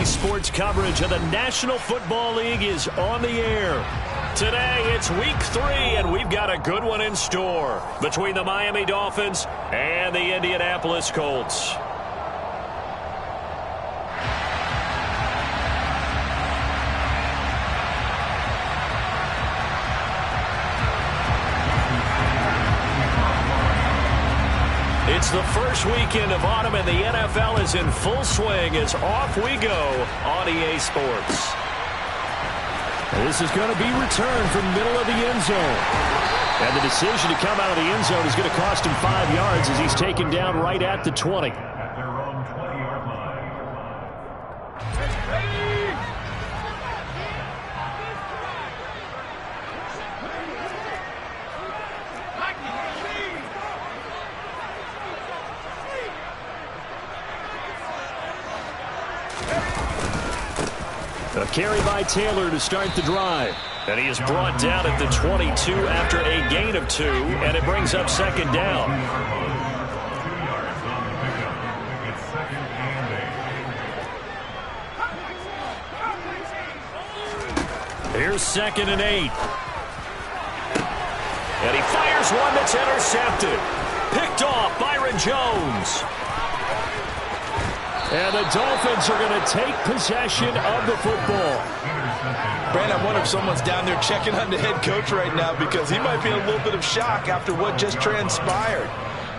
Sports coverage of the National Football League is on the air. Today, it's Week 3, and we've got a good one in store between the Miami Dolphins and the Indianapolis Colts. It's the first weekend of autumn, and the NFL is in full swing as off we go on EA Sports. This is going to be returned from middle of the end zone. And the decision to come out of the end zone is going to cost him 5 yards as he's taken down right at the 20. At their own 20-yard line. A carry by Taylor to start the drive. And he is brought down at the 22 after a gain of 2, and it brings up second down. Here's 2nd and 8. And he fires one that's intercepted. Picked off Byron Jones. And the Dolphins are going to take possession of the football. Brandon, I wonder if someone's down there checking on the head coach right now because he might be in a little bit of shock after what just transpired.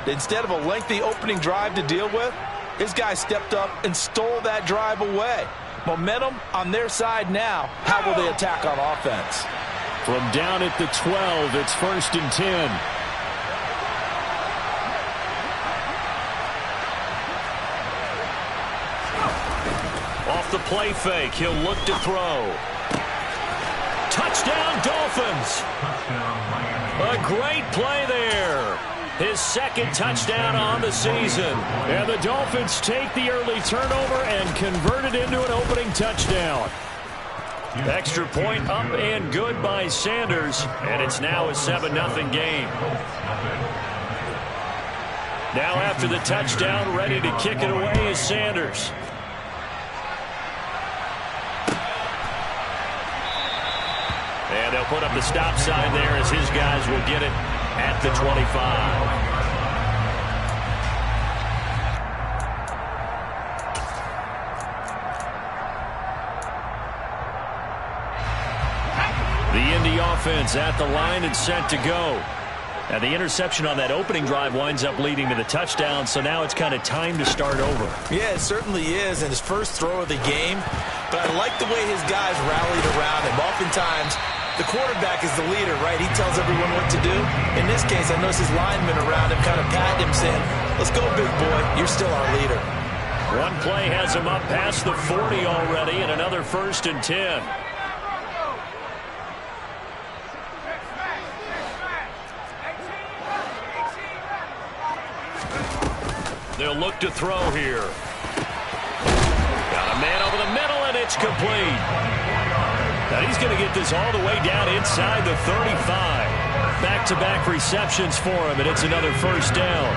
Instead of a lengthy opening drive to deal with, his guy stepped up and stole that drive away. Momentum on their side now. How will they attack on offense? From down at the 12, it's 1st and 10. Off the play fake, he'll look to throw. Touchdown, Dolphins. A great play there. His 2nd touchdown on the season. And the Dolphins take the early turnover and convert it into an opening touchdown. Extra point up and good by Sanders. And it's now a 7-0 game. Now after the touchdown, ready to kick it away is Sanders. And they'll put up the stop sign there as his guys will get it at the 25. The Indy offense at the line and set to go. And the interception on that opening drive winds up leading to the touchdown, so now it's kind of time to start over. Yeah, it certainly is, and his first throw of the game. But I like the way his guys rallied around him. Oftentimes, the quarterback is the leader, right? He tells everyone what to do. In this case, I notice his linemen around him kind of patting him, saying, let's go, big boy. You're still our leader. One play has him up past the 40 already, and another 1st and 10. They'll look to throw here. Got a man over the middle, and it's complete. Now he's going to get this all the way down inside the 35. Back-to-back receptions for him, and it's another 1st down.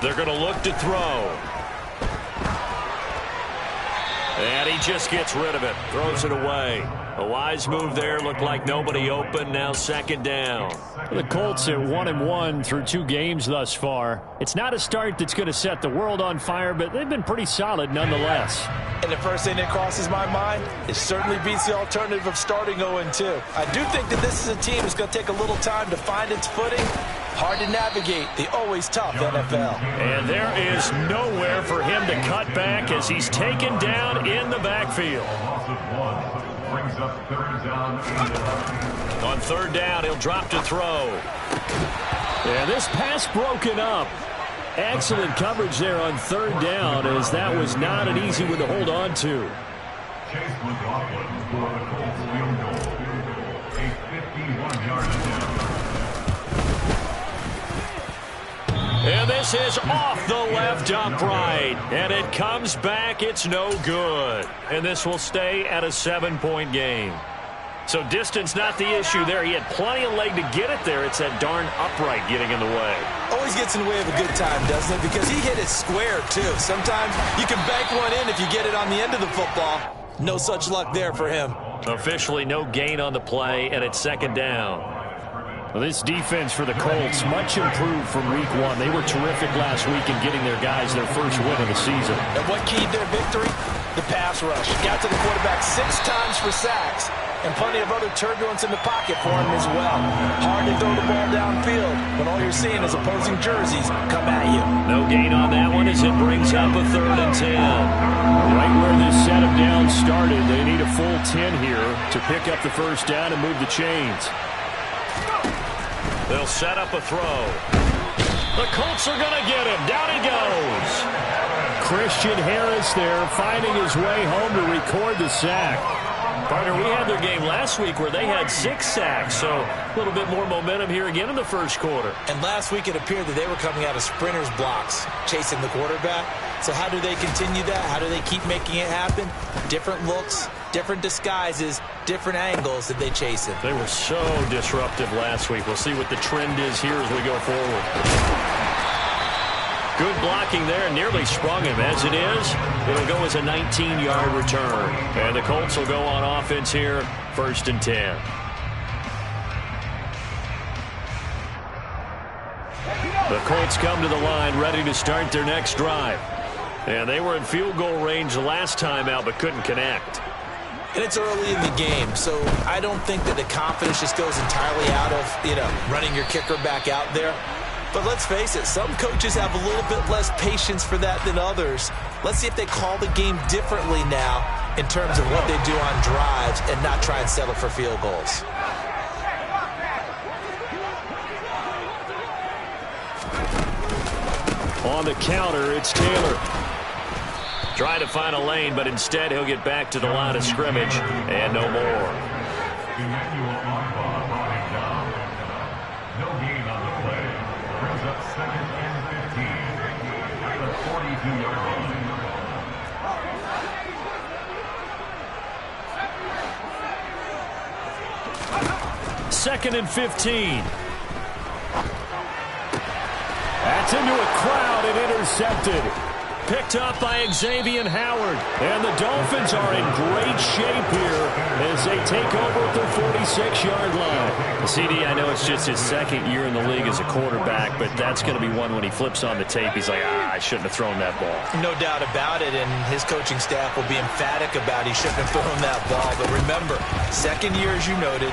They're going to look to throw. And he just gets rid of it. Throws it away. A wise move there. Looked like nobody open. Now 2nd down. The Colts at 1-1 through 2 games thus far. It's not a start that's going to set the world on fire, but they've been pretty solid nonetheless. And the first thing that crosses my mind, it certainly beats the alternative of starting 0-2. I do think that this is a team that's going to take a little time to find its footing. Hard to navigate the always tough NFL. And there is nowhere for him to cut back as he's taken down in the backfield. On 3rd down, he'll drop to throw. Yeah, this pass broken up. Excellent coverage there on 3rd down, as that was not an easy one to hold on to. Chase McLaughlin for the Colts field goal. A 51-yard attempt. This is off the left upright, and it comes back. It's no good. And this will stay at a 7-point game. So distance not the issue there. He had plenty of leg to get it there. It's that darn upright getting in the way. Always gets in the way of a good time, doesn't it? Because he hit it square, too. Sometimes you can bank one in if you get it on the end of the football. No such luck there for him. Officially no gain on the play, and it's second down. Well, this defense for the Colts, much improved from week 1. They were terrific last week in getting their guys their first win of the season. And what keyed their victory? The pass rush. Got to the quarterback 6 times for sacks, and plenty of other turbulence in the pocket for him as well. Hard to throw the ball downfield when all you're seeing is opposing jerseys come at you. No gain on that one as it brings up a 3rd and 10. Right where this set of downs started, they need a full 10 here to pick up the first down and move the chains. They'll set up a throw. The Colts are going to get him. Down he goes. Christian Harris there finding his way home to record the sack. Partner, we had their game last week where they had 6 sacks, so a little bit more momentum here again in the first quarter. And last week it appeared that they were coming out of sprinters blocks, chasing the quarterback. So how do they continue that? How do they keep making it happen? Different looks, different disguises, different angles that they chase him. They were so disruptive last week. We'll see what the trend is here as we go forward. Good blocking there, nearly sprung him. As it is, it'll go as a 19-yard return. And the Colts will go on offense here, 1st and 10. The Colts come to the line ready to start their next drive. And they were in field goal range last time out but couldn't connect. And it's early in the game, so I don't think that the confidence just goes entirely out of, running your kicker back out there. But let's face it, some coaches have a little bit less patience for that than others. Let's see if they call the game differently now in terms of what they do on drives and not try and settle for field goals. On the counter, it's Taylor. Trying to find a lane, but instead he'll get back to the line of scrimmage and no more. No gain on the play. Brings up 2nd and 15 at the 42-yard line. 2nd and 15. That's into a crowd and intercepted. Picked up by Xavier Howard. And the Dolphins are in great shape here as they take over at their 46-yard line. CD, I know it's just his 2nd year in the league as a quarterback, but that's going to be one when he flips on the tape. He's like, I shouldn't have thrown that ball. No doubt about it, and his coaching staff will be emphatic about he shouldn't have thrown that ball. But remember, 2nd year, as you noted,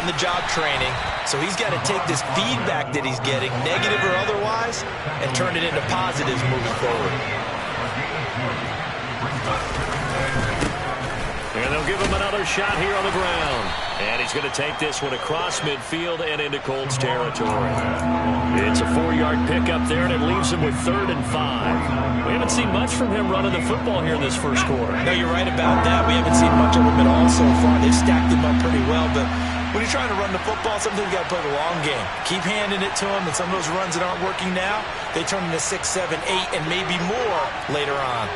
on-the-job training. So he's got to take this feedback that he's getting, negative or otherwise, and turn it into positives moving forward. And they'll give him another shot here on the ground. And he's going to take this one across midfield and into Colts territory. It's a 4-yard pickup there, and it leaves him with 3rd and 5. We haven't seen much from him running the football here in this first quarter. No, you're right about that. We haven't seen much of him at all so far. They've stacked him up pretty well, but when you're trying to run the football, sometimes you got to play the long game. Keep handing it to him, and some of those runs that aren't working now, they turn into 6, 7, 8, and maybe more later on.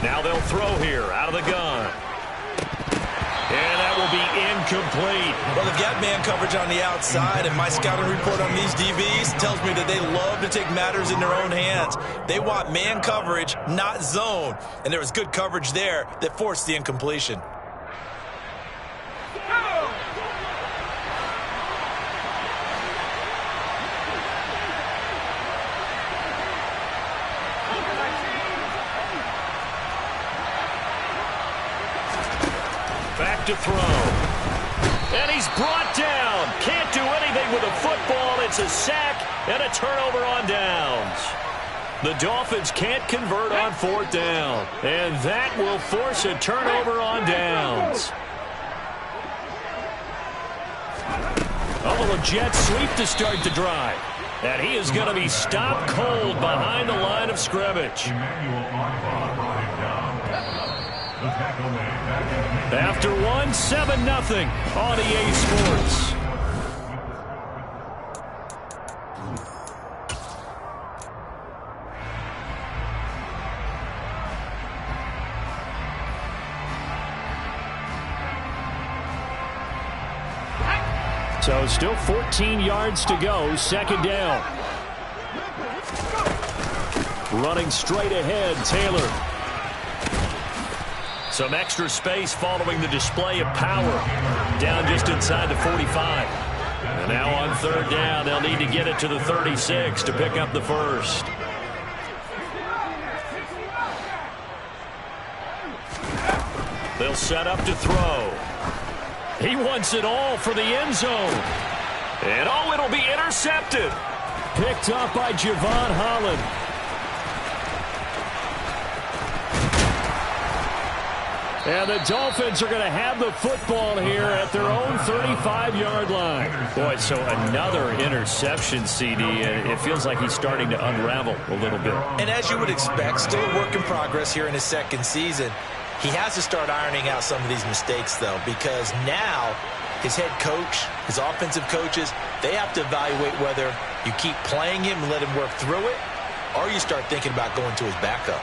Now they'll throw here out of the gun. And that will be incomplete. Well, they've got man coverage on the outside, and my scouting report on these DBs tells me that they love to take matters in their own hands. They want man coverage, not zone. And there was good coverage there that forced the incompletion. Back to throw. And he's brought down. Can't do anything with a football. It's a sack and a turnover on downs. The Dolphins can't convert on 4th down. And that will force a turnover on downs. Oh, a jet sweep to start the drive. And he is going to be stopped cold behind the line of scrimmage. Emmanuel Ogbah brought him down. The After one, 7-0 on EA Sports. So still 14 yards to go, second down. Running straight ahead, Taylor. Some extra space following the display of power. Down just inside the 45. And now on third down, they'll need to get it to the 36 to pick up the first. They'll set up to throw. He wants it all for the end zone. And oh, it'll be intercepted. Picked up by Javon Holland. And the Dolphins are going to have the football here at their own 35-yard line. Boy, so another interception, CD. It feels like he's starting to unravel a little bit. And as you would expect, still a work in progress here in his second season. He has to start ironing out some of these mistakes, though, because now his head coach, his offensive coaches, they have to evaluate whether you keep playing him and let him work through it, or you start thinking about going to his backup.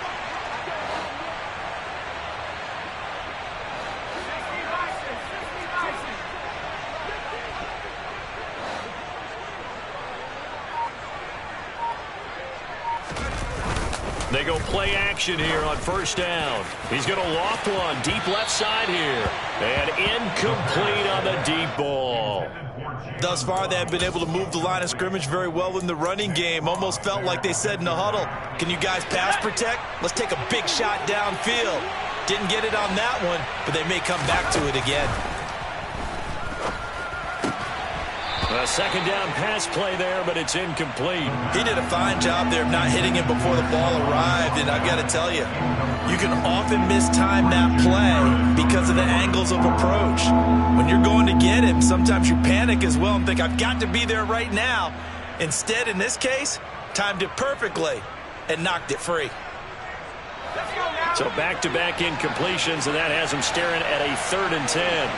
They go play action here on first down. He's going to loft one deep left side here. And incomplete on the deep ball. Thus far, they have been able to move the line of scrimmage very well in the running game. Almost felt like they said in the huddle, can you guys pass protect? Let's take a big shot downfield. Didn't get it on that one, but they may come back to it again. A second down pass play there, but it's incomplete. He did a fine job there of not hitting him before the ball arrived, and I've got to tell you, you can often mistime that play because of the angles of approach. When you're going to get him, sometimes you panic as well and think, I've got to be there right now. Instead, in this case, timed it perfectly and knocked it free. So back-to-back incompletions, and that has him staring at a 3rd and 10.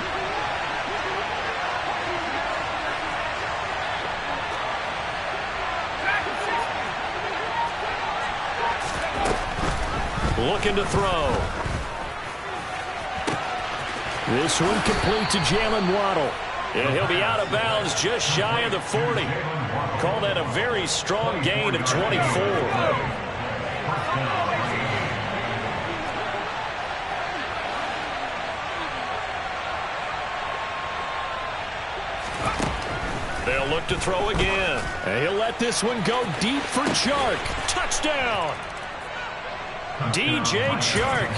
Looking to throw. This one complete to Jalen Waddle. And he'll be out of bounds just shy of the 40. Call that a very strong gain of 24. They'll look to throw again. And he'll let this one go deep for Chark. Touchdown! DJ Chark,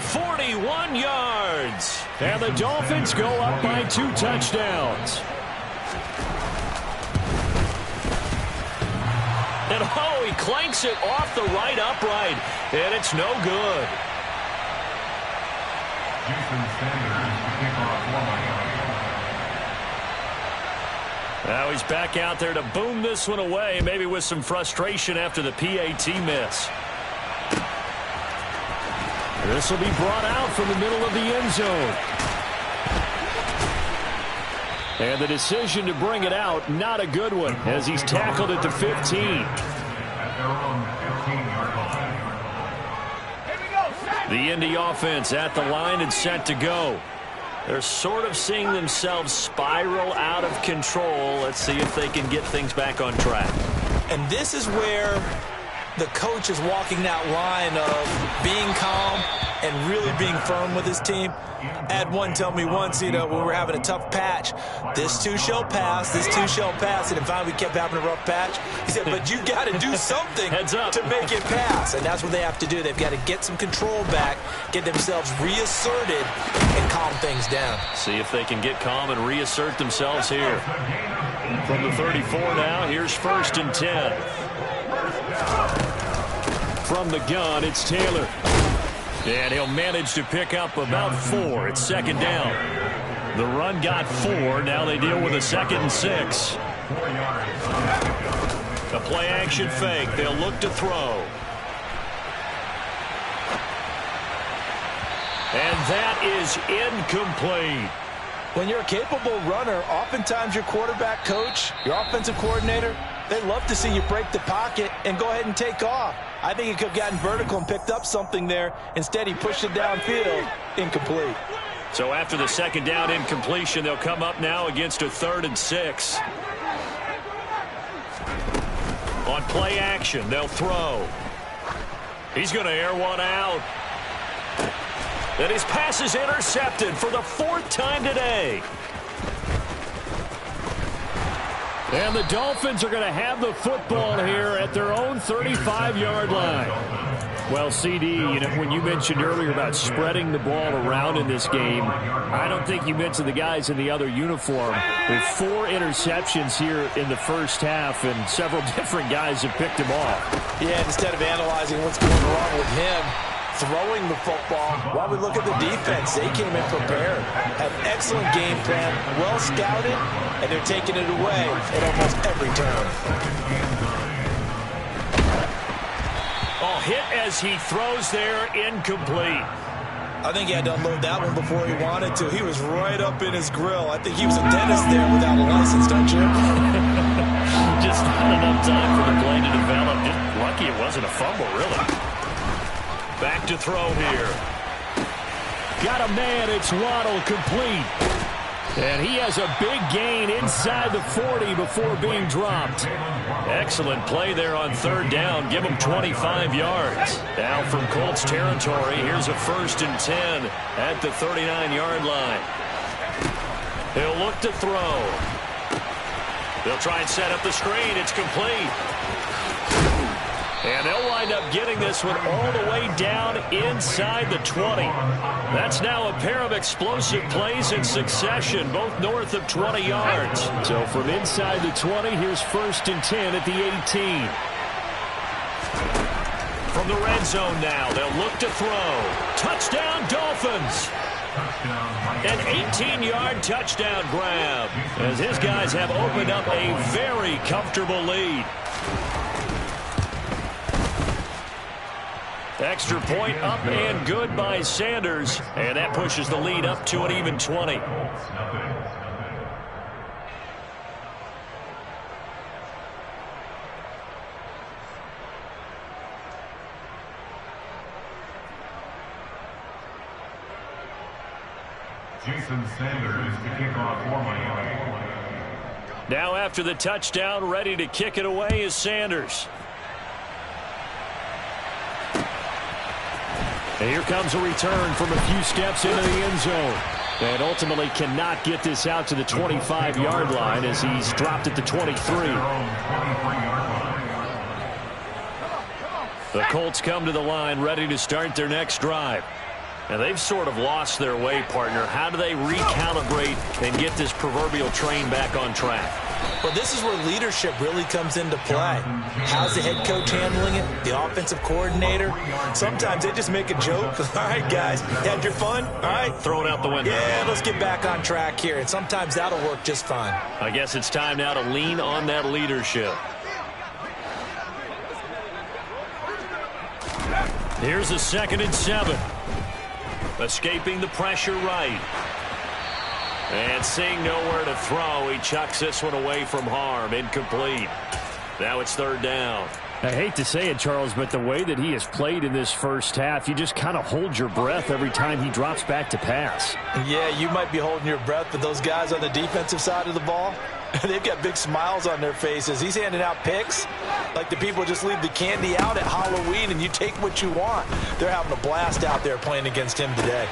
41 yards. And the Dolphins go up by 2 touchdowns. And oh, he clanks it off the right upright. And it's no good. Now he's back out there to boom this one away, maybe with some frustration after the PAT miss. This will be brought out from the middle of the end zone. And the decision to bring it out, not a good one, as he's tackled at the 15. The Indy offense at the line and set to go. They're sort of seeing themselves spiral out of control. Let's see if they can get things back on track. And this is where the coach is walking that line of being calm and really being firm with his team. I had one tell me once, when we were having a tough patch, this too shall pass, this too shall pass, and finally we kept having a rough patch. He said, but you've got to do something Heads up. to make it pass, and that's what they have to do. They've got to get some control back, get themselves reasserted, and calm things down. See if they can get calm and reassert themselves here. From the 34 now, here's 1st and 10. From the gun, it's Taylor. And he'll manage to pick up about 4. It's 2nd down. The run got 4. Now they deal with a 2nd and 6. A play action fake. They'll look to throw. And that is incomplete. When you're a capable runner, oftentimes your quarterback coach, your offensive coordinator, they love to see you break the pocket and go ahead and take off. I think he could have gotten vertical and picked up something there. Instead, he pushed it downfield. Incomplete. So after the second down incompletion, they'll come up now against a 3rd and 6. On play action, they'll throw. He's going to air one out. And his pass is intercepted for the 4th time today. And the Dolphins are going to have the football here at their own 35-yard line. Well, CD, when you mentioned earlier about spreading the ball around in this game, I don't think you mentioned the guys in the other uniform. With 4 interceptions here in the first half, and several different guys have picked him off. Yeah, instead of analyzing what's going wrong with him, throwing the football, while we look at the defense, they came in prepared. Had an excellent game plan, well scouted, and they're taking it away at almost every turn. Oh, hit as he throws there, incomplete. I think he had to unload that one before he wanted to. He was right up in his grill. I think he was a dentist there without a license, don't you? Just not enough time for the play to develop. Just lucky it wasn't a fumble, really. Back to throw here. Got a man, it's Waddle, complete. And he has a big gain inside the 40 before being dropped. Excellent play there on 3rd down. Give him 25 yards. Now from Colts territory, here's a 1st and 10 at the 39-yard line. He'll look to throw. They'll try and set up the screen. It's complete. And they'll wind up getting this one all the way down inside the 20. That's now a pair of explosive plays in succession, both north of 20 yards. So from inside the 20, here's 1st and 10 at the 18. From the red zone now, they'll look to throw. Touchdown, Dolphins! An 18-yard touchdown grab, as his guys have opened up a very comfortable lead. Extra point up and good by Sanders. And that pushes the lead up to an even 20. Jason Sanders to kick off for Miami. Now after the touchdown, ready to kick it away is Sanders. And here comes a return from a few steps into the end zone. And ultimately cannot get this out to the 25-yard line as he's dropped at the 23. The Colts come to the line ready to start their next drive. And they've sort of lost their way, partner. How do they recalibrate and get this proverbial train back on track? Well, this is where leadership really comes into play. How's the head coach handling it? The offensive coordinator? Sometimes they just make a joke. All right, guys, had your fun? All right. Throw it out the window. Yeah, let's get back on track here. And sometimes that'll work just fine. I guess it's time now to lean on that leadership. Here's a 2nd and 7. Escaping the pressure right. And seeing nowhere to throw, he chucks this one away from harm. Incomplete. Now it's 3rd down. I hate to say it, Charles, but the way that he has played in this first half, you just kind of hold your breath every time he drops back to pass. Yeah, you might be holding your breath, but those guys on the defensive side of the ball, they've got big smiles on their faces. He's handing out picks like the people just leave the candy out at Halloween and you take what you want. They're having a blast out there playing against him today.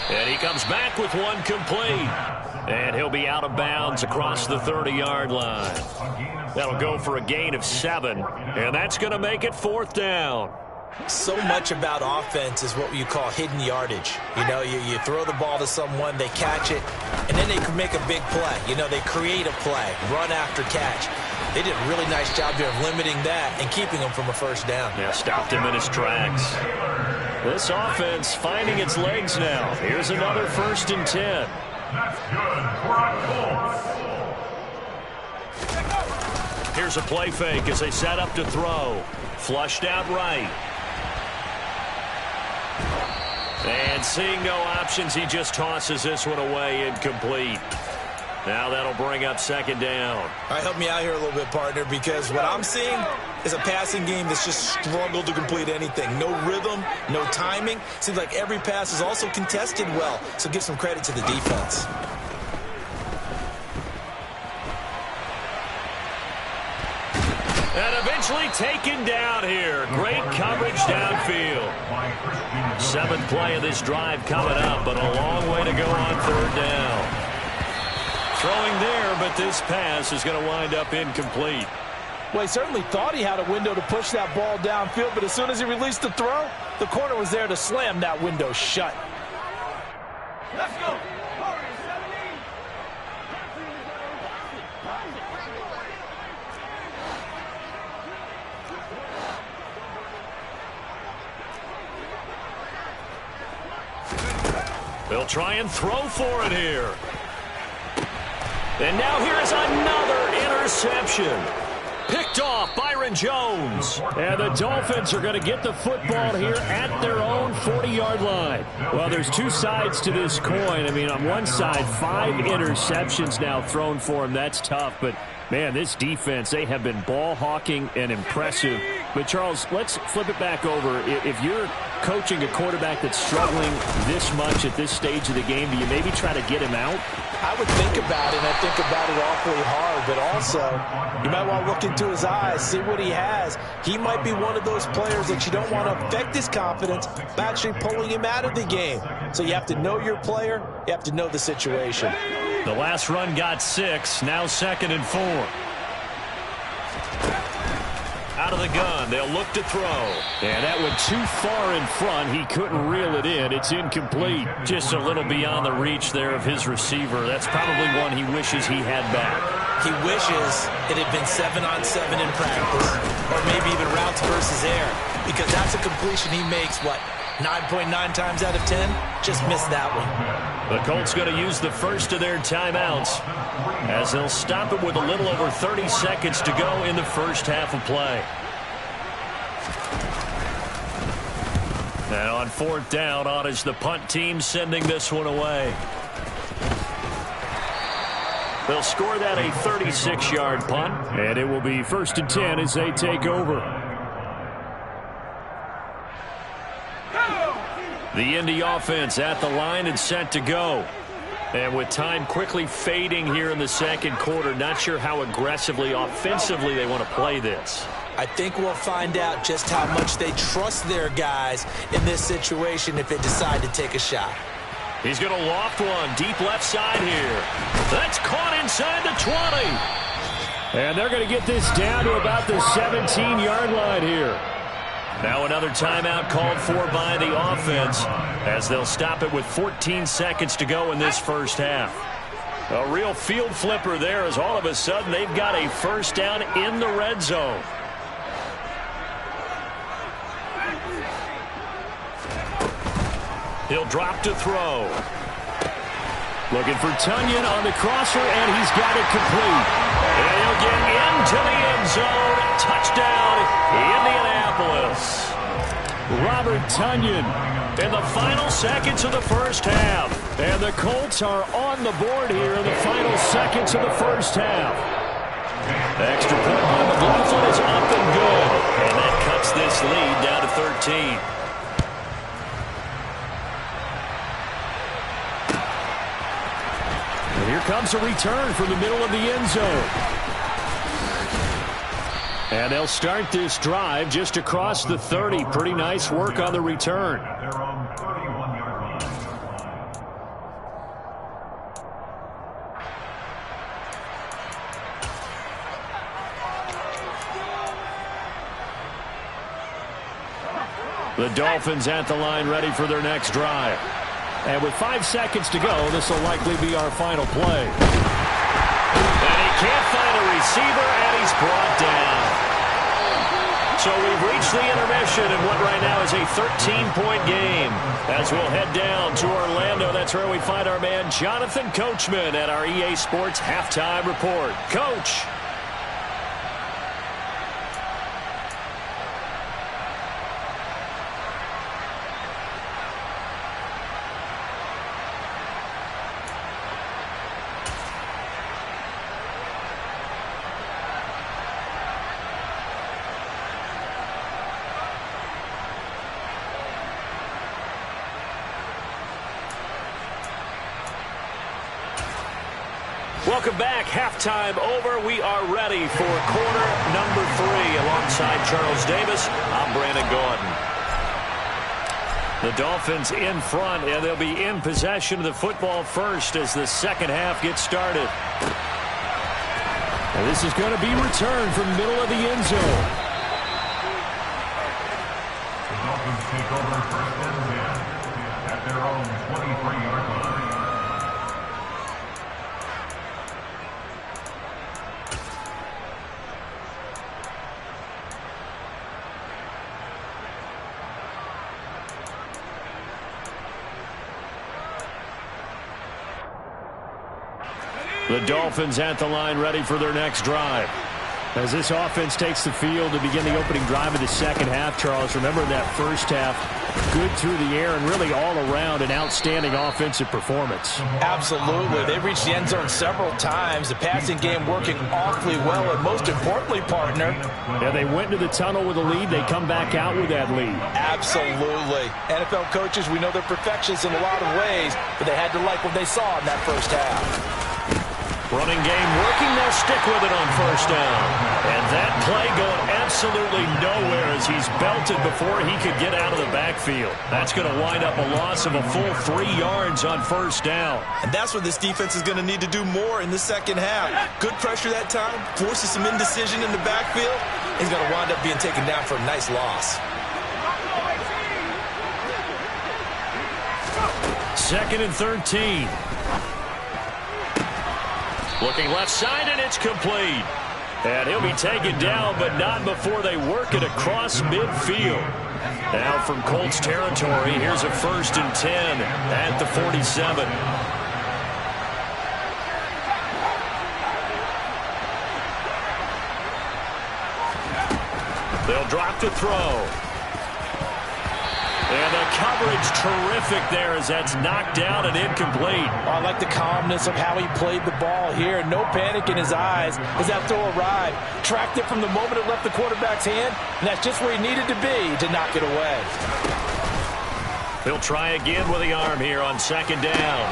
And he comes back with one complete. And he'll be out of bounds across the 30-yard line. That'll go for a gain of 7. And that's going to make it 4th down. So much about offense is what you call hidden yardage. You know, you throw the ball to someone, they catch it, and then they can make a big play. You know, they create a play, run after catch. They did a really nice job there of limiting that and keeping him from a 1st down. Yeah, stopped him in his tracks. This offense finding its legs now. Here's another 1st and 10. That's good for a Colts. Here's a play fake as they set up to throw. Flushed out right. And seeing no options, he just tosses this one away, incomplete. Now that'll bring up second down. All right, help me out here a little bit, partner, because what I'm seeing is a passing game that's just struggled to complete anything. No rhythm, no timing. Seems like every pass is also contested well, so give some credit to the defense. And eventually taken down here. Great coverage downfield. Seventh play of this drive coming up, but a long way to go on third down. Throwing there, but this pass is going to wind up incomplete. Well, he certainly thought he had a window to push that ball downfield, but as soon as he released the throw, the corner was there to slam that window shut. Let's go. They'll try and throw for it here. And now here's another interception. Picked off Byron Jones. And the Dolphins are going to get the football here at their own 40-yard line. Well, there's two sides to this coin. I mean, on one side, 5 interceptions now thrown for him. That's tough. But, man, this defense, they have been ball hawking and impressive. But, Charles, let's flip it back over. If you're coaching a quarterback that's struggling this much at this stage of the game, do you maybe try to get him out? I would think about it, and I think about it awfully hard, but also you might want to look into his eyes, see what he has. He might be one of those players that you don't want to affect his confidence by actually pulling him out of the game. So you have to know your player, you have to know the situation. The last run got 6, now 2nd and 4. Out of the gun, they'll look to throw. And that went too far in front. He couldn't reel it in. It's incomplete. Just a little beyond the reach there of his receiver. That's probably one he wishes he had back. He wishes it had been 7-on-7 in practice, or maybe even routes versus air, because that's a completion he makes, 9.9 times out of 10? Just missed that one. The Colts going to use the first of their timeouts as they'll stop it with a little over 30 seconds to go in the first half of play. And on 4th down, on is the punt team sending this one away. They'll score that a 36-yard punt. And it will be 1st and 10 as they take over. The Indy offense at the line and set to go. And with time quickly fading here in the second quarter, not sure how aggressively, offensively they want to play this. I think we'll find out just how much they trust their guys in this situation if they decide to take a shot. He's going to loft one deep left side here. That's caught inside the 20. And they're going to get this down to about the 17-yard line here. Now another timeout called for by the offense as they'll stop it with 14 seconds to go in this first half. A real field flipper there as all of a sudden they've got a first down in the red zone. He'll drop to throw. Looking for Tunyon on the crosser, and he's got it complete. And he'll get into the end zone. Touchdown, Indianapolis. Robert Tunyon in the final seconds of the first half. And the Colts are on the board here in the final seconds of the first half. Extra point by McLaughlin is up and good. And that cuts this lead down to 13. And here comes a return from the middle of the end zone. And they'll start this drive just across the 30. Pretty nice work on the return. They're on 31-yard line. The Dolphins at the line ready for their next drive. And with 5 seconds to go, this will likely be our final play. And he can't find a receiver, and he's brought down. So we've reached the intermission in what right now is a 13-point game. As we'll head down to Orlando, that's where we find our man Jonathan Coachman at our EA Sports Halftime Report. Coach. Welcome back. Halftime over. We are ready for quarter number 3. Alongside Charles Davis, I'm Brandon Gordon. The Dolphins in front, and they'll be in possession of the football first as the second half gets started. And this is going to be returned from the middle of the end zone. The Dolphins take over first and 10 at their own 23-yard line. The Dolphins at the line, ready for their next drive. As this offense takes the field to begin the opening drive of the second half, Charles, remember that first half, good through the air and really all around an outstanding offensive performance. Absolutely. They reached the end zone several times. The passing game working awfully well, and most importantly, partner. Yeah, they went into the tunnel with a lead. They come back out with that lead. Absolutely. NFL coaches, we know they're perfectionists in a lot of ways, but they had to like what they saw in that first half. Running game working. They'll stick with it on first down. And that play going absolutely nowhere as he's belted before he could get out of the backfield. That's going to wind up a loss of a full 3 yards on first down. And that's what this defense is going to need to do more in the second half. Good pressure that time, forces some indecision in the backfield. He's going to wind up being taken down for a nice loss. Second and 13. Looking left side, and it's complete. And he'll be taken down, but not before they work it across midfield. Now from Colts territory, here's a first and 10 at the 47. They'll drop to throw. And the coverage terrific there as that's knocked down and incomplete. I like the calmness of how he played the ball here. No panic in his eyes as that throw arrived. Tracked it from the moment it left the quarterback's hand, and that's just where he needed to be to knock it away. He'll try again with the arm here on second down.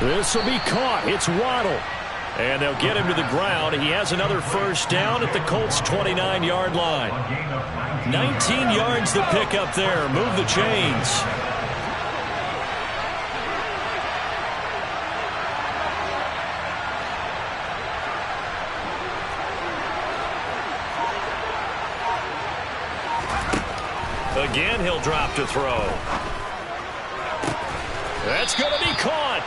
This will be caught. It's Waddle. And they'll get him to the ground. He has another first down at the Colts' 29-yard line. 19 yards to pick up there. Move the chains. Again, he'll drop to throw. That's going to be caught.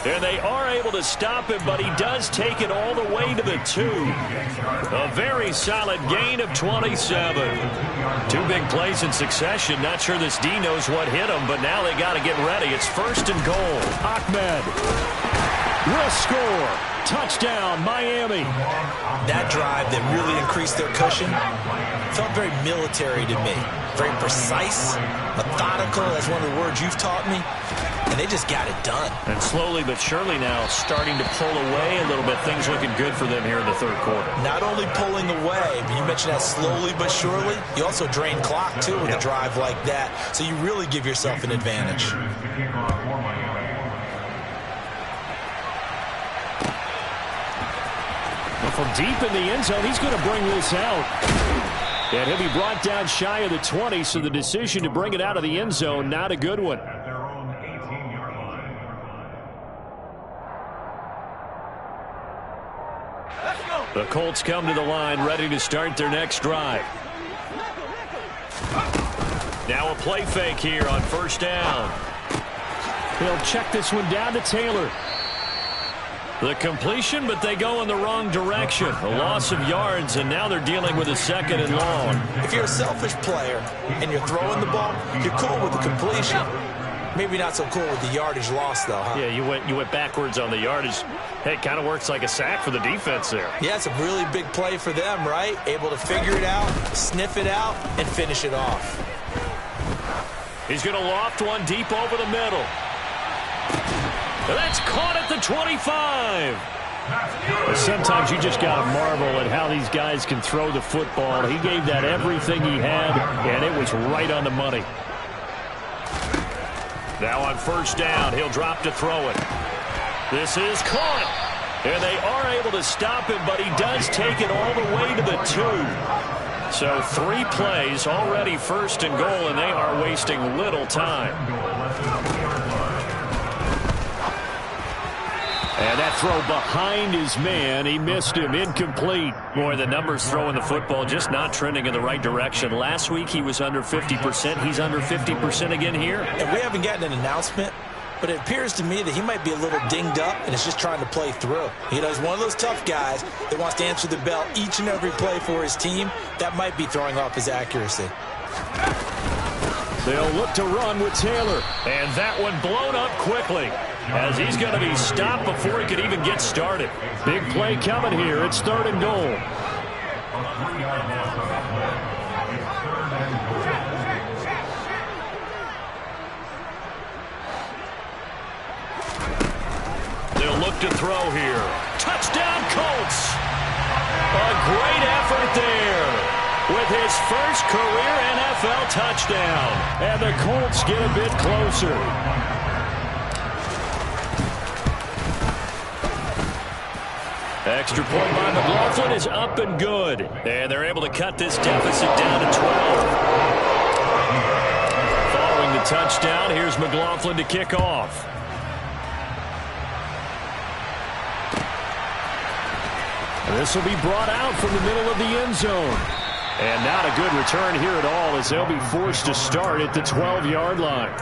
And they are able to stop him, but he does take it all the way to the 2. A very solid gain of 27. 2 big plays in succession. Not sure this D knows what hit him, but now they got to get ready. It's first and goal. Ahmed will score. Touchdown, Miami. That drive that really increased their cushion felt very military to me. Very precise, methodical. That's one of the words you've taught me. And they just got it done. And slowly but surely now starting to pull away a little bit. Things looking good for them here in the third quarter. Not only pulling away, but you mentioned that slowly but surely. You also drain clock, too, with a drive like that. So you really give yourself an advantage. Well, from deep in the end zone, he's going to bring this out. And he'll be brought down shy of the 20, so the decision to bring it out of the end zone, not a good one. The Colts come to the line, ready to start their next drive. Now a play fake here on first down. He'll check this one down to Taylor. The completion, but they go in the wrong direction. A loss of yards, and now they're dealing with a second and long. If you're a selfish player and you're throwing the ball, you're cool with the completion. Maybe not so cool with the yardage loss, though, huh? Yeah, you went backwards on the yardage. Hey, it kind of works like a sack for the defense there. Yeah, it's a really big play for them, right? Able to figure it out, sniff it out, and finish it off. He's going to loft one deep over the middle. That's caught at the 25. Sometimes you just got to marvel at how these guys can throw the football. He gave that everything he had, and it was right on the money. Now on first down, he'll drop to throw it. This is caught. And they are able to stop him, but he does take it all the way to the 2. So 3 plays, already first and goal, and they are wasting little time. And that throw behind his man, he missed him, incomplete. Boy, the numbers throwing the football just not trending in the right direction. Last week he was under 50%. He's under 50% again here. And we haven't gotten an announcement, but it appears to me that he might be a little dinged up and is just trying to play through. You know, he's one of those tough guys that wants to answer the bell each and every play for his team. That might be throwing off his accuracy. They'll look to run with Taylor. And that one blown up quickly, as he's going to be stopped before he could even get started. Big play coming here. It's 3rd and goal. They'll look to throw here. Touchdown, Colts. A great effort there with his first career NFL touchdown. And the Colts get a bit closer. Extra point by McLaughlin is up and good. And they're able to cut this deficit down to 12. Following the touchdown, here's McLaughlin to kick off. This will be brought out from the middle of the end zone. And not a good return here at all, as they'll be forced to start at the 12-yard line.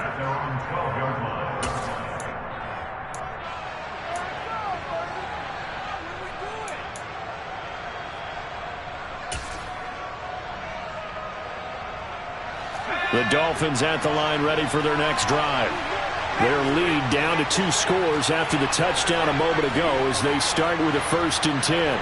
The Dolphins at the line, ready for their next drive. Their lead down to 2 scores after the touchdown a moment ago, as they start with a 1st and 10.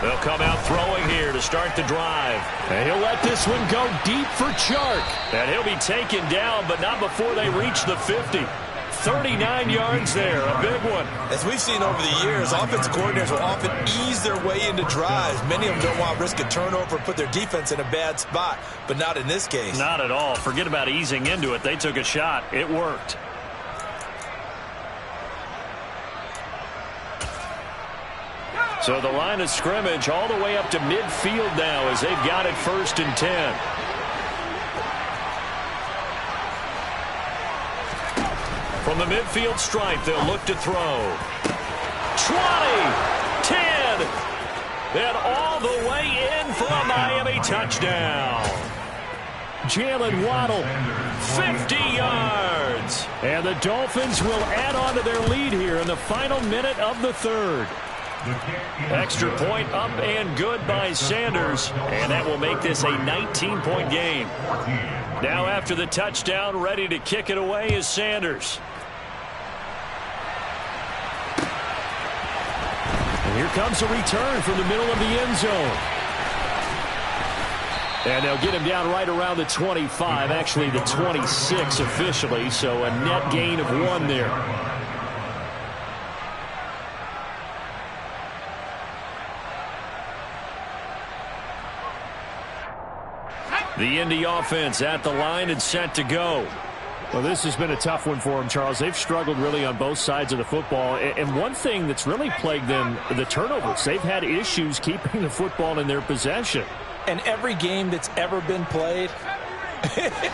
They'll come out throwing here to start the drive. And he'll let this one go deep for Chark. And he'll be taken down, but not before they reach the 50. 39 yards there, a big one. As we've seen over the years, offensive coordinators will often ease their way into drives. Many of them don't want to risk a turnover, put their defense in a bad spot, but not in this case. Not at all. Forget about easing into it. They took a shot. It worked. So the line of scrimmage all the way up to midfield now, as they've got it 1st and 10. From the midfield stripe, they'll look to throw. 20, 10, and all the way in for a Miami touchdown. Jalen Waddle, 50 yards. And the Dolphins will add on to their lead here in the final minute of the 3rd. Extra point up and good by Sanders, and that will make this a 19-point game. Now after the touchdown, ready to kick it away is Sanders. And here comes a return from the middle of the end zone. And they'll get him down right around the 25, actually the 26 officially, so a net gain of 1 there. The Indy offense at the line and set to go. Well, this has been a tough one for them, Charles. They've struggled really on both sides of the football. And one thing that's really plagued them, the turnovers. They've had issues keeping the football in their possession. And every game that's ever been played,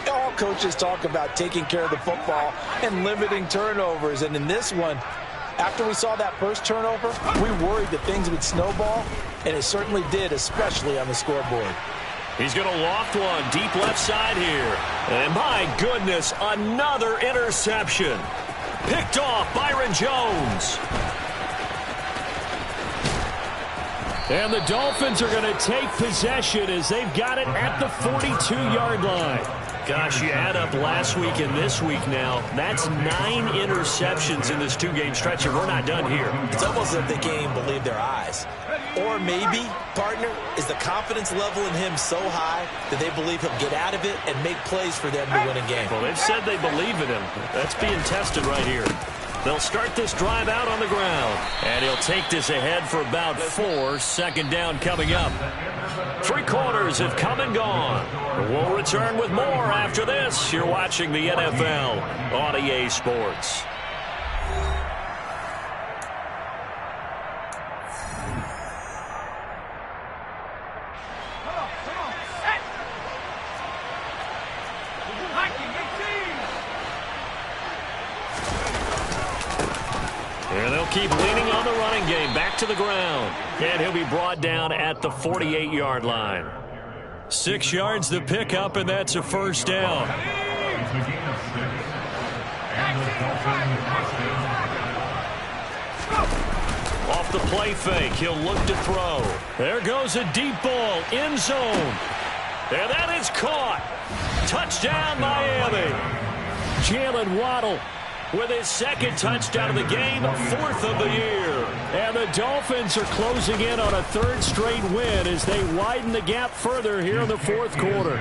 all coaches talk about taking care of the football and limiting turnovers. And in this one, after we saw that first turnover, we worried that things would snowball, and it certainly did, especially on the scoreboard. He's going to loft one deep left side here. And my goodness, another interception. Picked off Byron Jones. And the Dolphins are going to take possession as they've got it at the 42-yard line. Gosh, you add up last week and this week now, that's 9 interceptions in this 2-game stretch, and we're not done here. It's almost as if they can't even believe their eyes. Or maybe, partner, is the confidence level in him so high that they believe he'll get out of it and make plays for them to win a game. Well, they've said they believe in him. That's being tested right here. They'll start this drive out on the ground. And he'll take this ahead for about 4. 2nd down coming up. 3 quarters have come and gone. We'll return with more after this. You're watching the NFL on EA Sports. And they'll keep leaning on the running game. Back to the ground. And he'll be brought down at the 48-yard line. 6 yards the pickup, and that's a first down. Off the play fake, he'll look to throw. There goes a deep ball, end zone. And that is caught. Touchdown, Miami. Jalen Waddle with his second touchdown of the game, 4th of the year. And the Dolphins are closing in on a 3rd straight win as they widen the gap further here in the 4th quarter.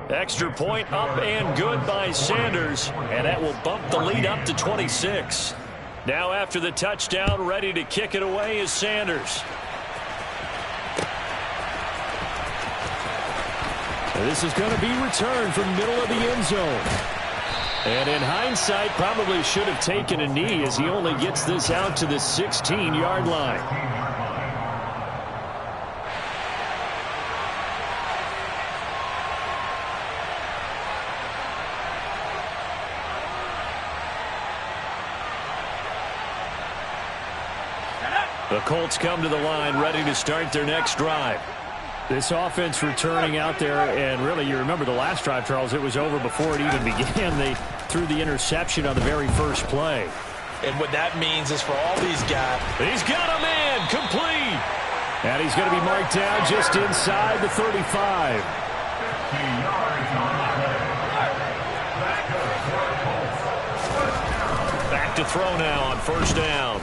Extra point up and good by Sanders, and that will bump the lead up to 26. Now after the touchdown, ready to kick it away is Sanders. This is going to be returned from the middle of the end zone. And in hindsight, probably should have taken a knee as he only gets this out to the 16-yard line. The Colts come to the line ready to start their next drive. This offense returning out there, and really, you remember the last drive, Charles, it was over before it even began. They threw the interception on the very first play. And what that means is for all these guys. He's got a man, complete. And he's going to be marked down just inside the 35. Back to throw now on first down.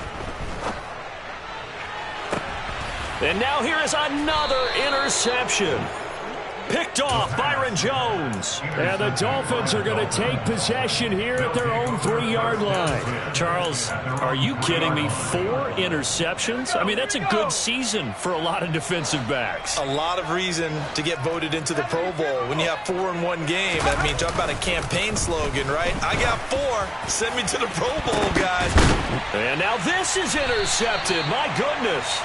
And now here is another interception. Picked off Byron Jones. And the Dolphins are going to take possession here at their own 3-yard line. Charles, are you kidding me? 4 interceptions? I mean, that's a good season for a lot of defensive backs. A lot of reason to get voted into the Pro Bowl. When you have 4 in one game, I mean, talk about a campaign slogan, right? I got 4. Send me to the Pro Bowl, guys. And now this is intercepted. My goodness.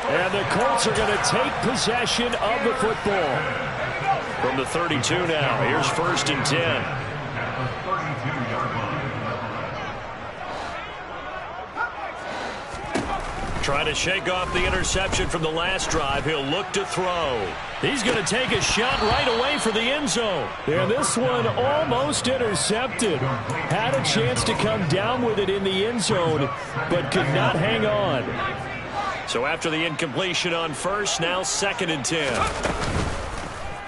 And the Colts are going to take possession of the football. From the 32 now, here's 1st and 10. Trying to shake off the interception from the last drive. He'll look to throw. He's going to take a shot right away for the end zone. And this one almost intercepted. Had a chance to come down with it in the end zone, but could not hang on. So after the incompletion on first, now 2nd and 10.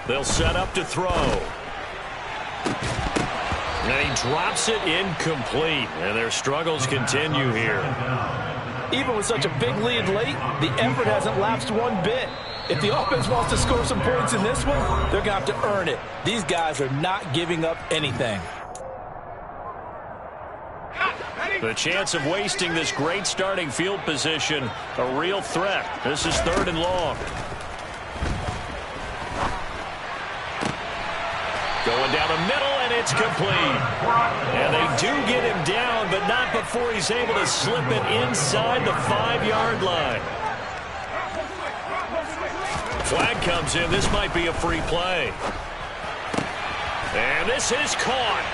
They'll set up to throw. And he drops it incomplete. And their struggles continue here. Even with such a big lead late, the effort hasn't lapsed one bit. If the offense wants to score some points in this one, they're going to have to earn it. These guys are not giving up anything. The chance of wasting this great starting field position, a real threat. This is 3rd and long. Going down the middle, and it's complete. And they do get him down, but not before he's able to slip it inside the 5-yard line. Flag comes in. This might be a free play. And this is caught.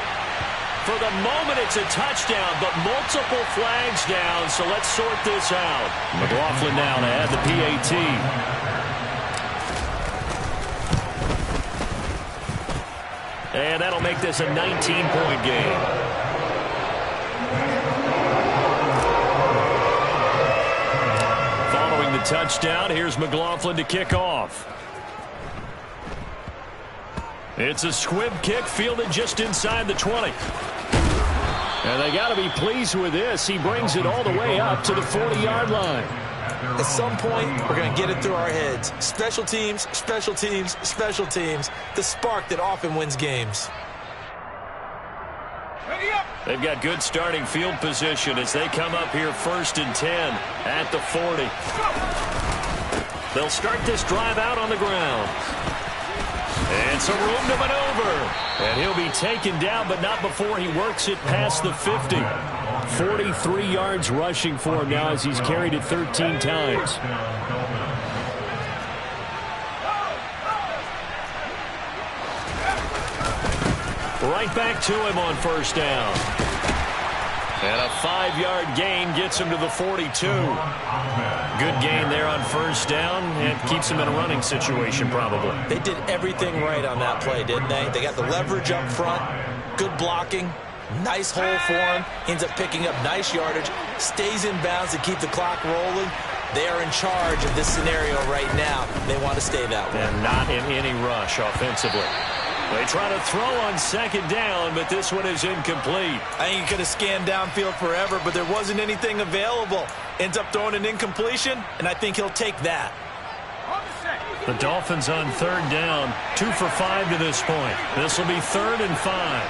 For the moment, it's a touchdown, but multiple flags down, so let's sort this out. McLaughlin now to add the PAT. And that'll make this a 19-point game. Following the touchdown, here's McLaughlin to kick off. It's a squib kick fielded just inside the 20. And they got to be pleased with this. He brings it all the way up to the 40-yard line. At some point, we're going to get it through our heads. Special teams, special teams, special teams. The spark that often wins games. They've got good starting field position as they come up here 1st and 10 at the 40. They'll start this drive out on the ground. And some room to maneuver. And he'll be taken down, but not before he works it past the 50. 43 yards rushing for him now as he's carried it 13 times. Right back to him on first down. And a 5-yard gain gets him to the 42. Good gain there on first down and keeps him in a running situation probably. They did everything right on that play, didn't they? They got the leverage up front, good blocking, nice hole for him, ends up picking up nice yardage, stays in bounds to keep the clock rolling. They are in charge of this scenario right now. They want to stay that way. And not in any rush offensively. They try to throw on second down, but this one is incomplete. I think he could have scanned downfield forever, but there wasn't anything available. Ends up throwing an incompletion, and I think he'll take that. The Dolphins on third down, 2 for 5 to this point. This will be 3rd and 5.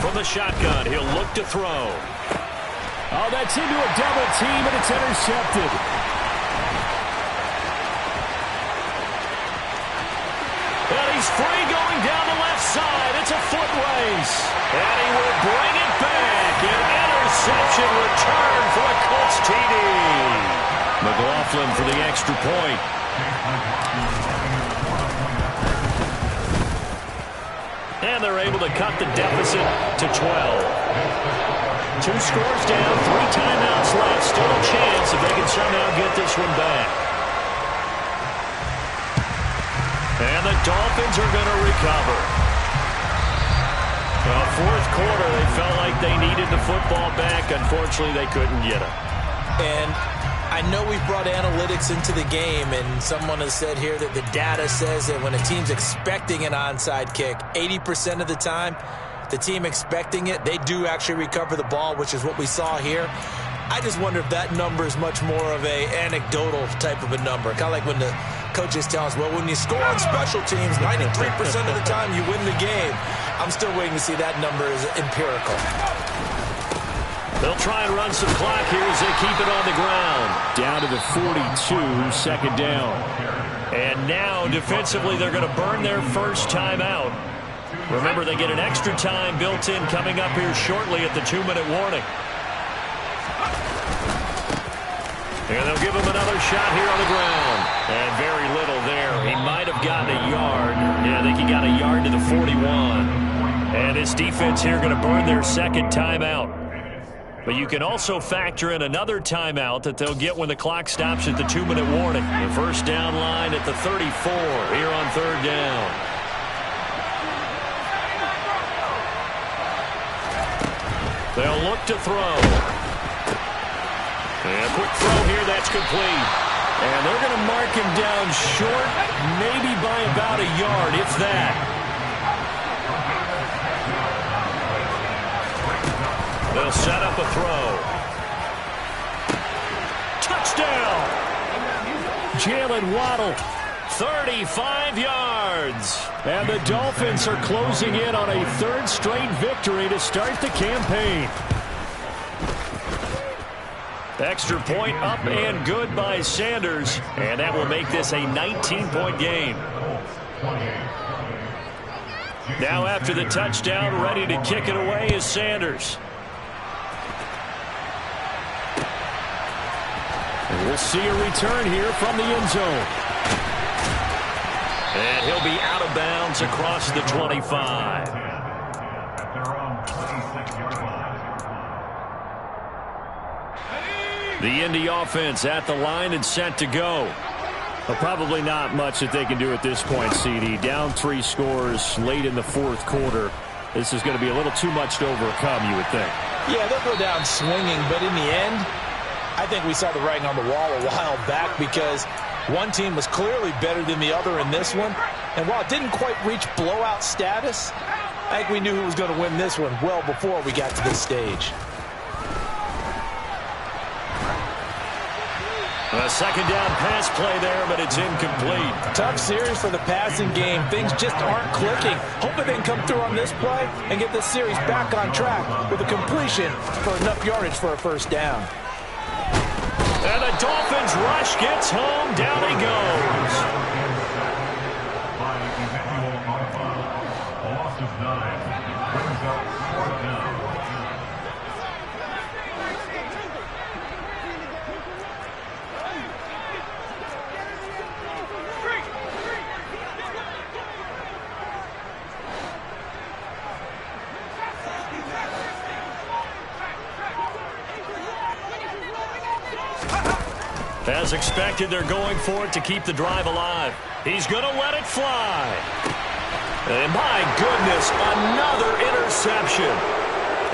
From the shotgun, he'll look to throw. Oh, that's into a double team, and it's intercepted. And he's free going down the left side. It's a foot race. And he will bring it back. An interception return for a Colts TD. McLaughlin for the extra point. And they're able to cut the deficit to 12. 2 scores down, 3 timeouts left. Still a chance if they can somehow get this one back. And the Dolphins are going to recover. Fourth quarter, they felt like they needed the football back. Unfortunately, they couldn't get it. And I know we've brought analytics into the game, and someone has said here that the data says that when a team's expecting an onside kick, 80% of the time, the team expecting it, they do actually recover the ball, which is what we saw here. I just wonder if that number is much more of a anecdotal type of a number. Kind of like when the coaches tell us, well, when you score on special teams, 93% of the time you win the game. I'm still waiting to see that number is empirical. They'll try and run some clock here as they keep it on the ground. Down to the 42, second down. And now, defensively, they're going to burn their first timeout. Remember, they get an extra time built in coming up here shortly at the 2-minute warning. And they'll give him another shot here on the ground. And very little there. He might have gotten a yard. Yeah, I think he got a yard to the 41. And this defense here going to burn their second timeout. But you can also factor in another timeout that they'll get when the clock stops at the 2-minute warning. The first down line at the 34 here on third down. They'll look to throw. And a quick throw here, that's complete. And they're going to mark him down short, maybe by about a yard, if that. They'll set up a throw. Touchdown! Jalen Waddle. 35 yards. And the Dolphins are closing in on a 3rd straight victory to start the campaign. Extra point up and good by Sanders. And that will make this a 19-point game. Now after the touchdown, ready to kick it away is Sanders. And we'll see a return here from the end zone. And he'll be out of bounds across the 25. The Indy offense at the line and set to go. Well, probably not much that they can do at this point, CD. Down 3 scores late in the 4th quarter. This is going to be a little too much to overcome, you would think. Yeah, they'll go down swinging, but in the end, I think we saw the writing on the wall a while back because one team was clearly better than the other in this one. And while it didn't quite reach blowout status, I think we knew who was going to win this one well before we got to this stage. A second down pass play there, but it's incomplete. Tough series for the passing game. Things just aren't clicking. Hoping they can come through on this play and get this series back on track with a completion for enough yardage for a first down. And the Dolphins rush gets home. Down he goes. A loss of 9. Brings up 4th down. As expected, they're going for it to keep the drive alive. He's going to let it fly. And my goodness, another interception.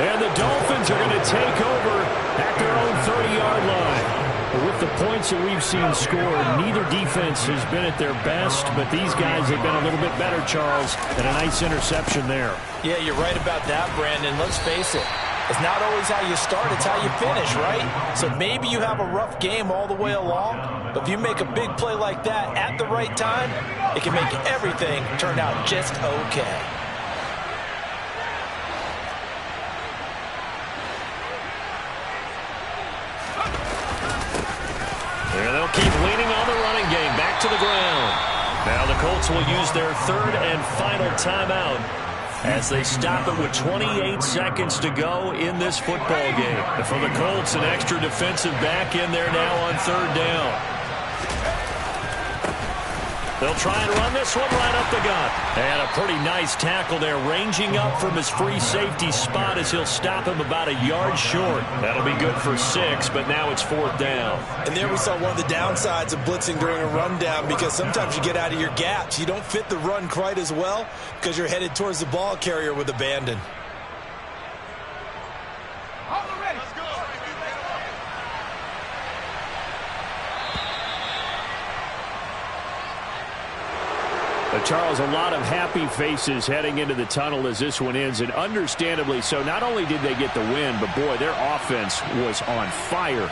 And the Dolphins are going to take over at their own 30-yard line. With the points that we've seen scored, neither defense has been at their best, but these guys have been a little bit better, Charles, and a nice interception there. Yeah, you're right about that, Brandon. Let's face it. It's not always how you start, it's how you finish, right? So maybe you have a rough game all the way along, but if you make a big play like that at the right time, it can make everything turn out just okay. And they'll keep leaning on the running game. Back to the ground. Now the Colts will use their third and final timeout as they stop it with 28 seconds to go in this football game. And for the Colts, an extra defensive back in there now on third down. They'll try and run this one right up the gut. And a pretty nice tackle there, ranging up from his free safety spot as he'll stop him about a yard short. That'll be good for 6, but now it's fourth down. And there we saw one of the downsides of blitzing during a rundown, because sometimes you get out of your gaps. You don't fit the run quite as well because you're headed towards the ball carrier with abandon. Charles, a lot of happy faces heading into the tunnel as this one ends, and understandably so. Not only did they get the win, but boy, their offense was on fire.